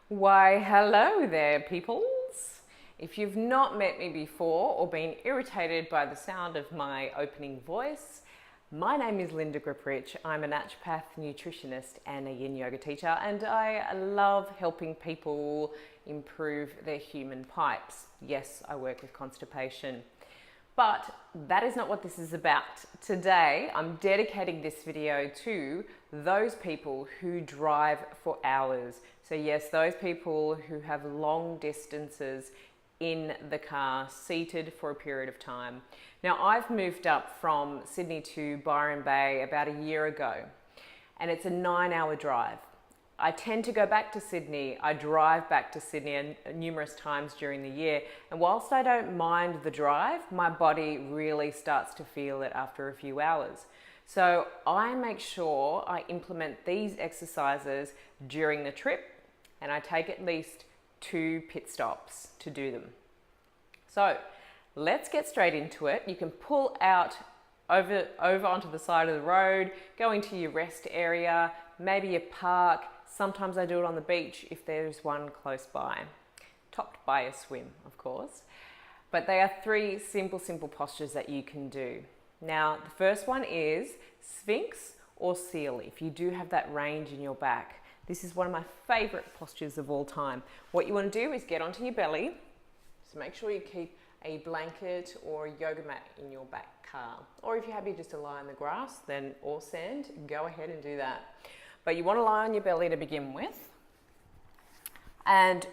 Why, hello there, peoples. If you've not met me before or been irritated by the sound of my opening voice, my name is Lynda Griparic. I'm a naturopath, nutritionist, and a yin yoga teacher, and I love helping people improve their human pipes. Yes, I work with constipation. But that is not what this is about. Today, I'm dedicating this video to those people who drive for hours. So yes, those people who have long distances in the car, seated for a period of time. Now, I've moved up from Sydney to Byron Bay about a year ago, and it's a 9-hour drive. I tend to go back to Sydney. I drive back to Sydney numerous times during the year. And whilst I don't mind the drive, my body really starts to feel it after a few hours. So I make sure I implement these exercises during the trip, and I take at least 2 pit stops to do them. So let's get straight into it. You can pull out over onto the side of the road, go into your rest area, maybe a park. Sometimes I do it on the beach if there's one close by, topped by a swim, of course. But they are 3 simple postures that you can do. Now, the first one is Sphinx or Seal, if you do have that range in your back. This is one of my favorite postures of all time. What you want to do is get onto your belly. So make sure you keep a blanket or a yoga mat in your back car. Or if you're happy just to lie in the grass, then or sand, go ahead and do that. But you want to lie on your belly to begin with. And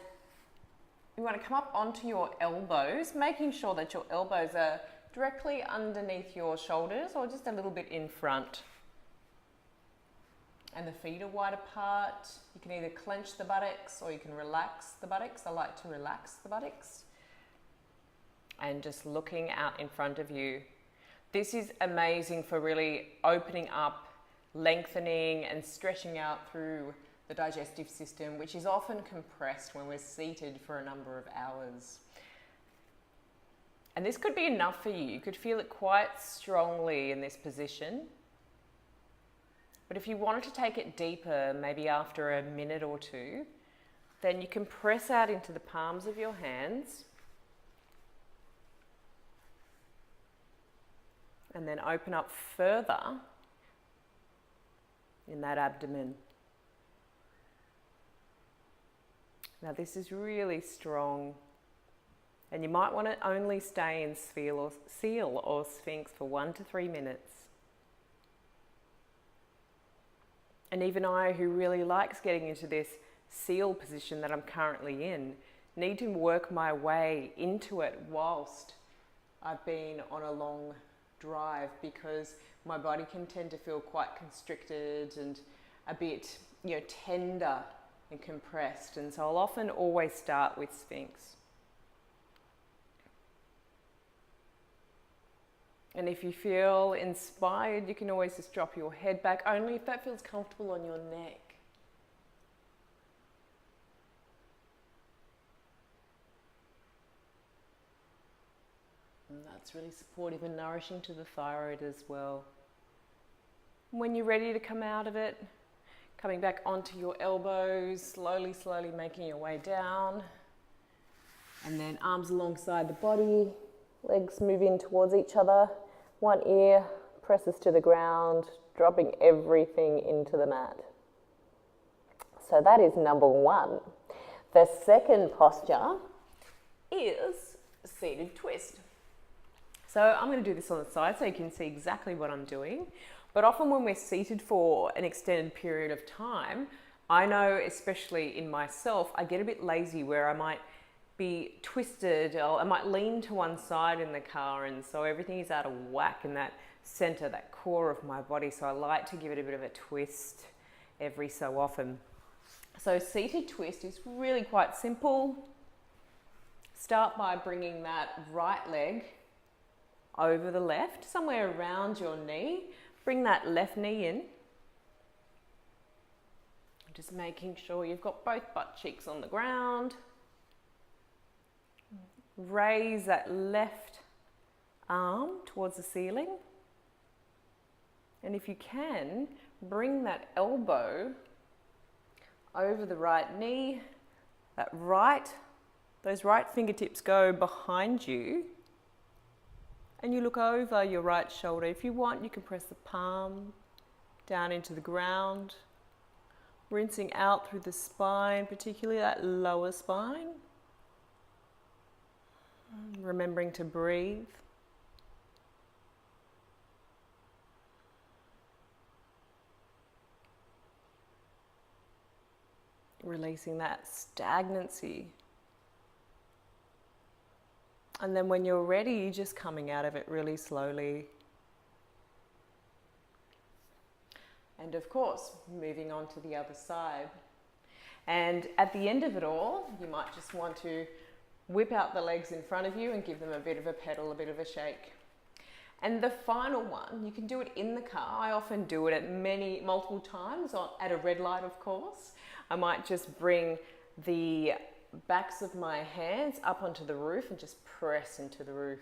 you want to come up onto your elbows, making sure that your elbows are directly underneath your shoulders or just a little bit in front. And the feet are wide apart. You can either clench the buttocks or you can relax the buttocks. I like to relax the buttocks. And just looking out in front of you. This is amazing for really opening up, lengthening and stretching out through the digestive system, which is often compressed when we're seated for a number of hours. And this could be enough for you. You could feel it quite strongly in this position. But if you wanted to take it deeper, maybe after a minute or 2, then you can press out into the palms of your hands and then open up further in that abdomen. Now this is really strong, and you might want to only stay in Seal or Sphinx for 1 to 3 minutes. And even I, who really likes getting into this Seal position that I'm currently in, need to work my way into it whilst I've been on a long drive, because my body can tend to feel quite constricted and a bit, tender and compressed. And so I'll often always start with Sphinx. And if you feel inspired, you can always just drop your head back, only if that feels comfortable on your neck. And that's really supportive and nourishing to the thyroid as well. When you're ready to come out of it, coming back onto your elbows, slowly making your way down. And then arms alongside the body, legs move in towards each other. One ear presses to the ground, dropping everything into the mat. So that is number 1. The second posture is seated twist. So I'm going to do this on the side so you can see exactly what I'm doing. But often when we're seated for an extended period of time, I know, especially in myself, I get a bit lazy where I might be twisted, or I might lean to one side in the car, and so everything is out of whack in that center, that core of my body. So I like to give it a bit of a twist every so often. So seated twist is really quite simple. Start by bringing that right leg over the left, somewhere around your knee. Bring that left knee in. Just making sure you've got both butt cheeks on the ground. Raise that left arm towards the ceiling. And if you can, bring that elbow over the right knee, those right fingertips go behind you, and you look over your right shoulder. If you want, you can press the palm down into the ground, rinsing out through the spine, particularly that lower spine. Remembering to breathe. Releasing that stagnancy. And then when you're ready, just coming out of it really slowly. And of course, moving on to the other side. And at the end of it all, you might just want to whip out the legs in front of you and give them a bit of a pedal, a bit of a shake. And the final one, you can do it in the car. I often do it at multiple times at a red light, of course. I might just bring the backs of my hands up onto the roof and just press into the roof.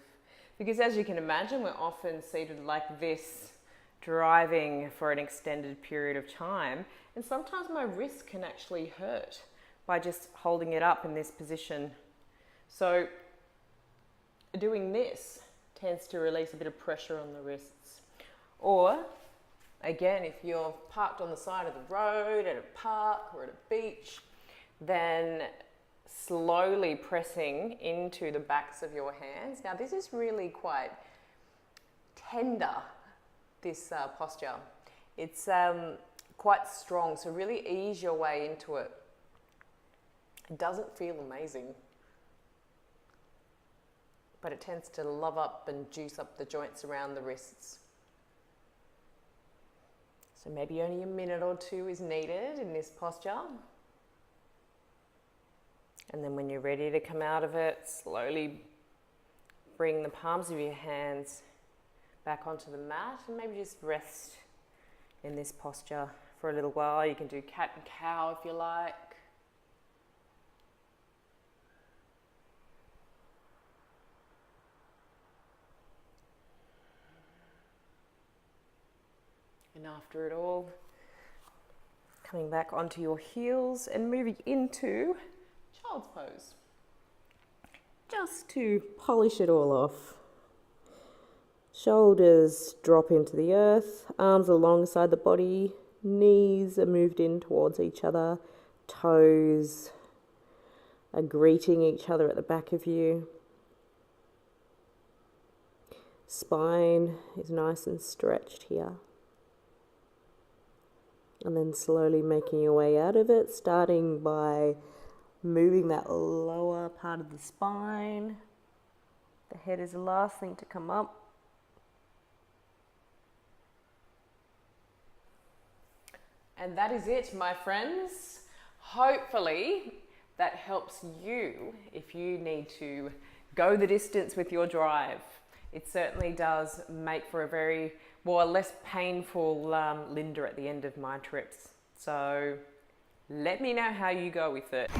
Because as you can imagine, we're often seated like this, driving for an extended period of time. And sometimes my wrist can actually hurt by just holding it up in this position. So doing this tends to release a bit of pressure on the wrists. Or again, if you're parked on the side of the road, at a park or at a beach, then slowly pressing into the backs of your hands. Now this is really quite tender, this posture. It's quite strong, so really ease your way into it. It doesn't feel amazing, but it tends to love up and juice up the joints around the wrists. So maybe only a minute or two is needed in this posture. And then when you're ready to come out of it, slowly bring the palms of your hands back onto the mat and maybe just rest in this posture for a little while. You can do cat and cow if you like. And after it all, coming back onto your heels and moving into child's pose. Just to polish it all off. Shoulders drop into the earth, arms alongside the body, knees are moved in towards each other, toes are greeting each other at the back of you. Spine is nice and stretched here. And then slowly making your way out of it, starting by moving that lower part of the spine. The head is the last thing to come up. And that is it, my friends. Hopefully that helps you if you need to go the distance with your drive. It certainly does make for a less painful Lynda at the end of my trips. So let me know how you go with it.